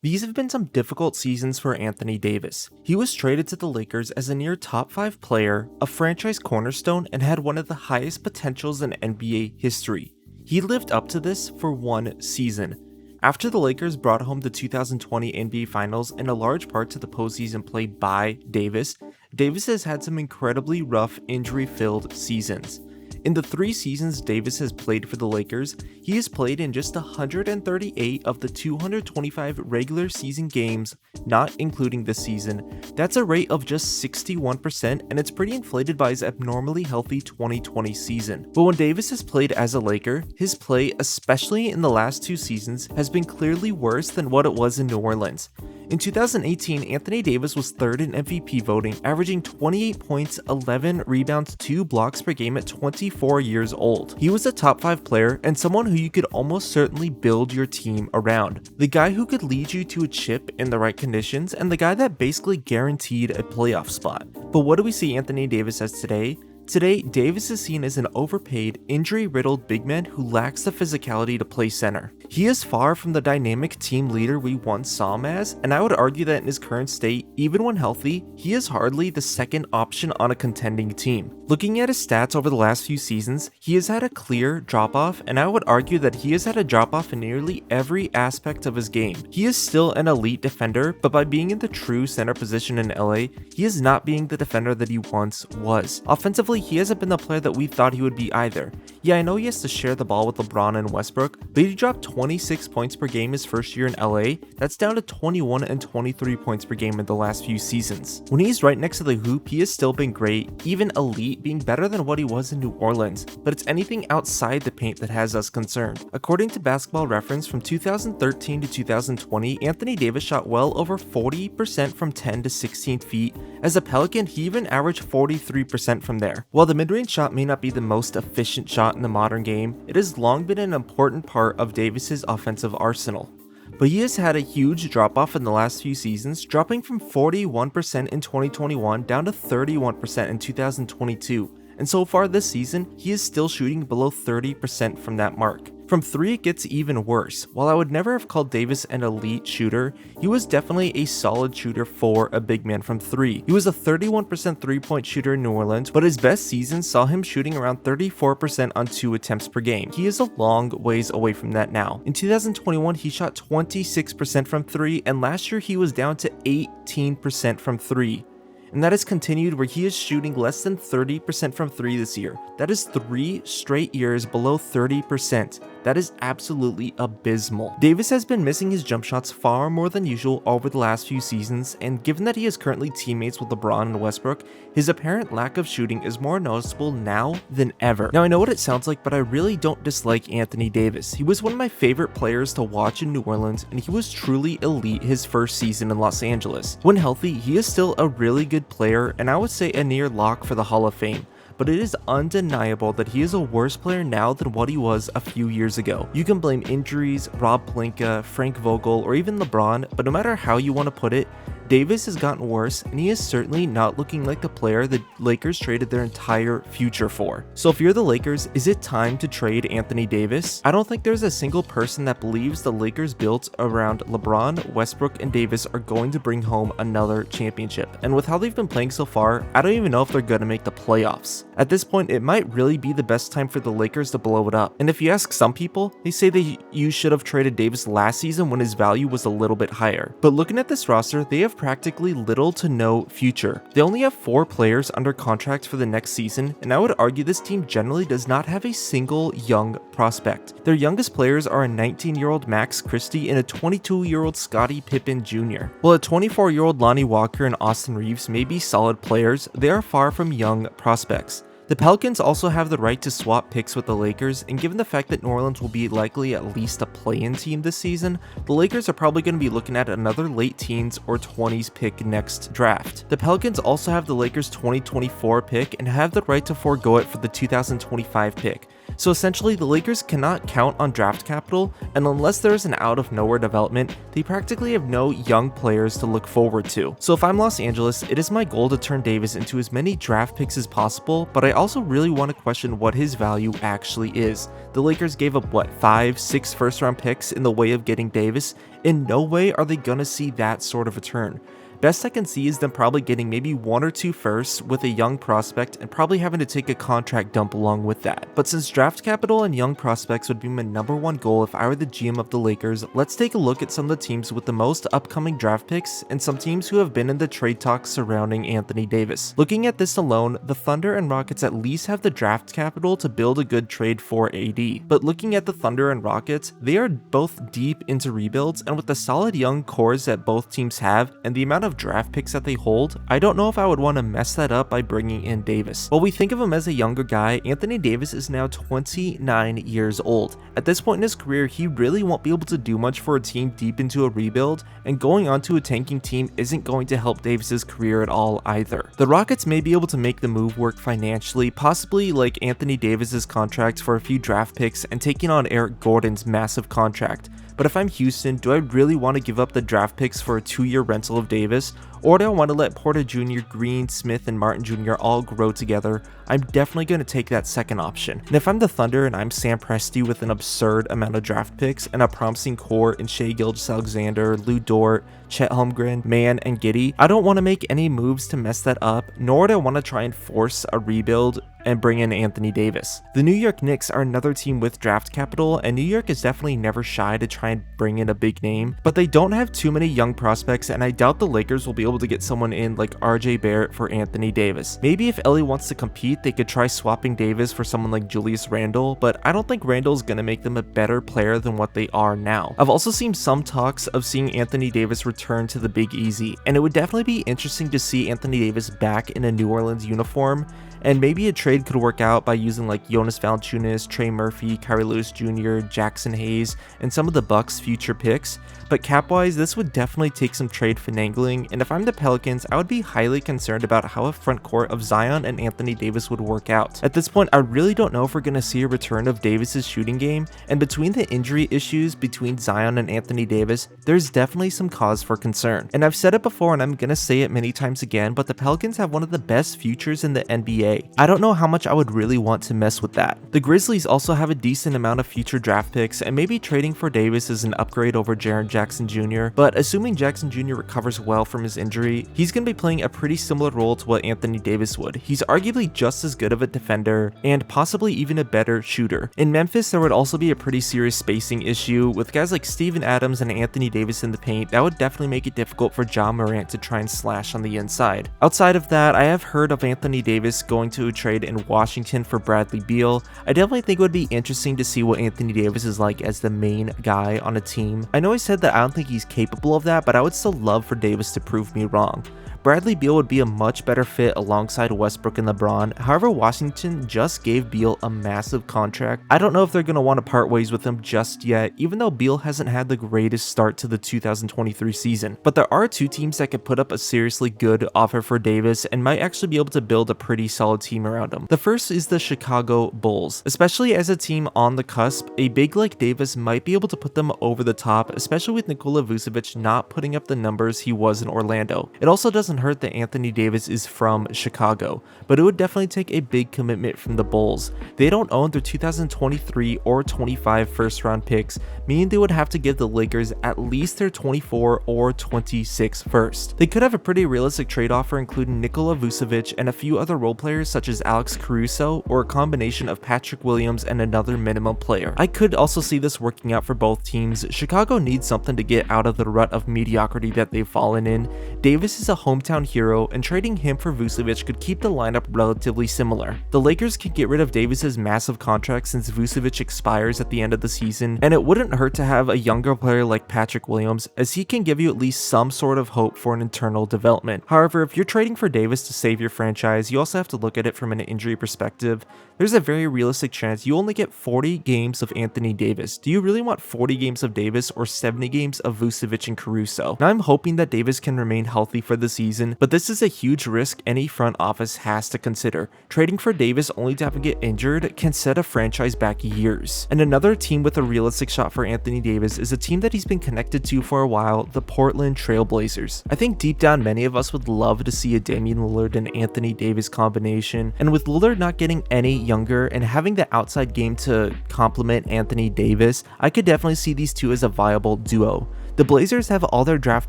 These have been some difficult seasons for Anthony Davis. He was traded to the Lakers as a near top 5 player, a franchise cornerstone, and had one of the highest potentials in NBA history. He lived up to this for one season. After the Lakers brought home the 2020 NBA Finals in a large part to the postseason play by Davis, Davis has had some incredibly rough injury-filled seasons. In the 3 seasons Davis has played for the Lakers, he has played in just 138 of the 225 regular season games, not including this season. That's a rate of just 61%, and it's pretty inflated by his abnormally healthy 2020 season. But when Davis has played as a Laker, his play, especially in the last 2 seasons, has been clearly worse than what it was in New Orleans. In 2018, Anthony Davis was 3rd in MVP voting, averaging 28 points, 11 rebounds, 2 blocks per game at 24 years old. He was a top 5 player and someone who you could almost certainly build your team around. The guy who could lead you to a chip in the right conditions, and the guy that basically guaranteed a playoff spot. But what do we see Anthony Davis as today? Today, Davis is seen as an overpaid, injury-riddled big man who lacks the physicality to play center. He is far from the dynamic team leader we once saw him as, and I would argue that in his current state, even when healthy, he is hardly the second option on a contending team. Looking at his stats over the last few seasons, he has had a clear drop-off, and I would argue that he has had a drop-off in nearly every aspect of his game. He is still an elite defender, but by being in the true center position in LA, he is not being the defender that he once was. Offensively, he hasn't been the player that we thought he would be either. Yeah, I know he has to share the ball with LeBron and Westbrook, but he dropped 26 points per game his first year in LA. That's down to 21 and 23 points per game in the last few seasons. When he's right next to the hoop, he has still been great, even elite, being better than what he was in New Orleans, but it's anything outside the paint that has us concerned. According to Basketball Reference, from 2013 to 2020, Anthony Davis shot well over 40% from 10 to 16 feet. As a Pelican, he even averaged 43% from there. While the mid-range shot may not be the most efficient shot in the modern game, it has long been an important part of Davis's offensive arsenal. But he has had a huge drop-off in the last few seasons, dropping from 41% in 2021 down to 31% in 2022. And so far this season, he is still shooting below 30% from that mark. From 3, it gets even worse. While I would never have called Davis an elite shooter, he was definitely a solid shooter for a big man from 3. He was a 31% 3-point shooter in New Orleans, but his best season saw him shooting around 34% on 2 attempts per game. He is a long ways away from that now. In 2021, he shot 26% from 3, and last year he was down to 18% from 3. And that has continued where he is shooting less than 30% from 3 this year. That is 3 straight years below 30%. That is absolutely abysmal. Davis has been missing his jump shots far more than usual over the last few seasons, and given that he is currently teammates with LeBron and Westbrook, his apparent lack of shooting is more noticeable now than ever. Now I know what it sounds like, but I really don't dislike Anthony Davis. He was one of my favorite players to watch in New Orleans, and he was truly elite his first season in Los Angeles. When healthy, he is still a really good player, and I would say a near lock for the Hall of Fame. But it is undeniable that he is a worse player now than what he was a few years ago. You can blame injuries, Rob Pelinka, Frank Vogel, or even LeBron, but no matter how you want to put it, Davis has gotten worse, and he is certainly not looking like the player the Lakers traded their entire future for. So if you're the Lakers, is it time to trade Anthony Davis? I don't think there's a single person that believes the Lakers built around LeBron, Westbrook, and Davis are going to bring home another championship. And with how they've been playing so far, I don't even know if they're going to make the playoffs. At this point, it might really be the best time for the Lakers to blow it up. And if you ask some people, they say that you should have traded Davis last season when his value was a little bit higher. But looking at this roster, they have practically little to no future. They only have 4 players under contract for the next season, and I would argue this team generally does not have a single young prospect. Their youngest players are a 19-year-old Max Christie and a 22-year-old Scottie Pippen Jr. While a 24-year-old Lonnie Walker and Austin Reeves may be solid players, they are far from young prospects. The Pelicans also have the right to swap picks with the Lakers, and given the fact that New Orleans will be likely at least a play-in team this season, the Lakers are probably going to be looking at another late teens or 20s pick next draft. The Pelicans also have the Lakers' 2024 pick and have the right to forego it for the 2025 pick. So essentially, the Lakers cannot count on draft capital, and unless there is an out-of-nowhere development, they practically have no young players to look forward to. So if I'm Los Angeles, it is my goal to turn Davis into as many draft picks as possible, but I also really want to question what his value actually is. The Lakers gave up, what, 5-6 first-round picks in the way of getting Davis? In no way are they gonna see that sort of return. Best I can see is them probably getting maybe 1 or 2 firsts with a young prospect and probably having to take a contract dump along with that. But since draft capital and young prospects would be my #1 goal if I were the GM of the Lakers, let's take a look at some of the teams with the most upcoming draft picks and some teams who have been in the trade talks surrounding Anthony Davis. Looking at this alone, the Thunder and Rockets at least have the draft capital to build a good trade for AD. But looking at the Thunder and Rockets, they are both deep into rebuilds, and with the solid young cores that both teams have and the amount of draft picks that they hold, I don't know if I would want to mess that up by bringing in Davis. While we think of him as a younger guy, Anthony Davis is now 29 years old. At this point in his career, he really won't be able to do much for a team deep into a rebuild, and going onto a tanking team isn't going to help Davis's career at all either. The Rockets may be able to make the move work financially, possibly like Anthony Davis's contract for a few draft picks and taking on Eric Gordon's massive contract. But if I'm Houston, do I really want to give up the draft picks for a 2-year rental of Davis? Or do I want to let Porter Jr., Green, Smith, and Martin Jr. all grow together? I'm definitely going to take that second option. And if I'm the Thunder and I'm Sam Presti with an absurd amount of draft picks and a promising core in Shai Gilgeous-Alexander, Lou Dort, Chet Holmgren, Mann, and Giddey, I don't want to make any moves to mess that up, nor do I want to try and force a rebuild and bring in Anthony Davis. The New York Knicks are another team with draft capital, and New York is definitely never shy to try and bring in a big name, but they don't have too many young prospects, and I doubt the Lakers will be able to get someone in like RJ Barrett for Anthony Davis. Maybe if Ellie wants to compete, they could try swapping Davis for someone like Julius Randle, but I don't think Randle's gonna make them a better player than what they are now. I've also seen some talks of seeing Anthony Davis return to the Big Easy, and it would definitely be interesting to see Anthony Davis back in a New Orleans uniform. And maybe a trade could work out by using like Jonas Valanciunas, Trey Murphy, Kyrie Lewis Jr., Jackson Hayes, and some of the Bucks' future picks. But cap-wise, this would definitely take some trade finagling, and if I'm the Pelicans, I would be highly concerned about how a front court of Zion and Anthony Davis would work out. At this point, I really don't know if we're going to see a return of Davis's shooting game, and between the injury issues between Zion and Anthony Davis, there's definitely some cause for concern. And I've said it before and I'm going to say it many times again, but the Pelicans have one of the best futures in the NBA. I don't know how much I would really want to mess with that. The Grizzlies also have a decent amount of future draft picks, and maybe trading for Davis is an upgrade over Jaren Jackson Jr., but assuming Jackson Jr. recovers well from his injury, he's going to be playing a pretty similar role to what Anthony Davis would. He's arguably just as good of a defender, and possibly even a better shooter. In Memphis, there would also be a pretty serious spacing issue, with guys like Steven Adams and Anthony Davis in the paint. That would definitely make it difficult for Ja Morant to try and slash on the inside. Outside of that, I have heard of Anthony Davis going to a trade in Washington for Bradley Beal. I definitely think it would be interesting to see what Anthony Davis is like as the main guy on a team. I know I said that I don't think he's capable of that, but I would still love for Davis to prove me wrong. Bradley Beal would be a much better fit alongside Westbrook and LeBron. However, Washington just gave Beal a massive contract. I don't know if they're going to want to part ways with him just yet, even though Beal hasn't had the greatest start to the 2023 season. But there are two teams that could put up a seriously good offer for Davis and might actually be able to build a pretty solid team around him. The first is the Chicago Bulls. Especially as a team on the cusp, a big like Davis might be able to put them over the top, especially with Nikola Vucevic not putting up the numbers he was in Orlando. It also doesn't hurt that Anthony Davis is from Chicago, but it would definitely take a big commitment from the Bulls. They don't own their 2023 or 25 first round picks, meaning they would have to give the Lakers at least their 24 or 26 first. They could have a pretty realistic trade offer including Nikola Vucevic and a few other role players such as Alex Caruso, or a combination of Patrick Williams and another minimum player. I could also see this working out for both teams. Chicago needs something to get out of the rut of mediocrity that they've fallen in. Davis is a hometown hero, and trading him for Vucevic could keep the lineup relatively similar. The Lakers could get rid of Davis's massive contract since Vucevic expires at the end of the season, and it wouldn't hurt to have a younger player like Patrick Williams, as he can give you at least some sort of hope for an internal development. However, if you're trading for Davis to save your franchise, you also have to look at it from an injury perspective. There's a very realistic chance you only get 40 games of Anthony Davis. Do you really want 40 games of Davis or 70 games of Vucevic and Caruso? Now I'm hoping that Davis can remain healthy for the season, but this is a huge risk any front office has to consider. Trading for Davis only to have him get injured can set a franchise back years. And another team with a realistic shot for Anthony Davis is a team that he's been connected to for a while, the Portland Trail Blazers. I think deep down many of us would love to see a Damian Lillard and Anthony Davis combination, and with Lillard not getting any younger and having the outside game to complement Anthony Davis, I could definitely see these two as a viable duo. The Blazers have all their draft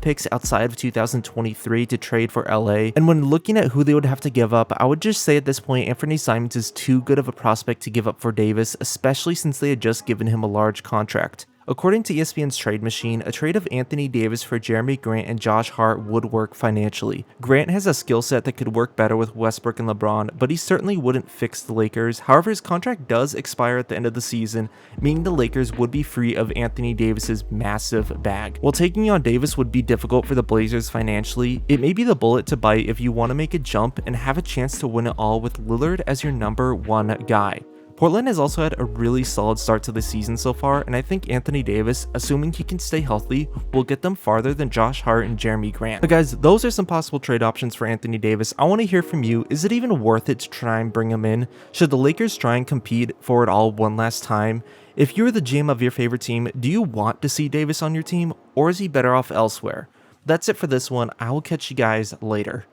picks outside of 2023 to trade for LA, and when looking at who they would have to give up, I would just say at this point Anthony Simons is too good of a prospect to give up for Davis, especially since they had just given him a large contract. According to ESPN's Trade Machine, a trade of Anthony Davis for Jeremy Grant and Josh Hart would work financially. Grant has a skill set that could work better with Westbrook and LeBron, but he certainly wouldn't fix the Lakers. However, his contract does expire at the end of the season, meaning the Lakers would be free of Anthony Davis's massive bag. While taking on Davis would be difficult for the Blazers financially, it may be the bullet to bite if you want to make a jump and have a chance to win it all with Lillard as your number one guy. Portland has also had a really solid start to the season so far, and I think Anthony Davis, assuming he can stay healthy, will get them farther than Josh Hart and Jeremy Grant. But guys, those are some possible trade options for Anthony Davis. I want to hear from you. Is it even worth it to try and bring him in? Should the Lakers try and compete for it all one last time? If you're the GM of your favorite team, do you want to see Davis on your team, or is he better off elsewhere? That's it for this one. I will catch you guys later.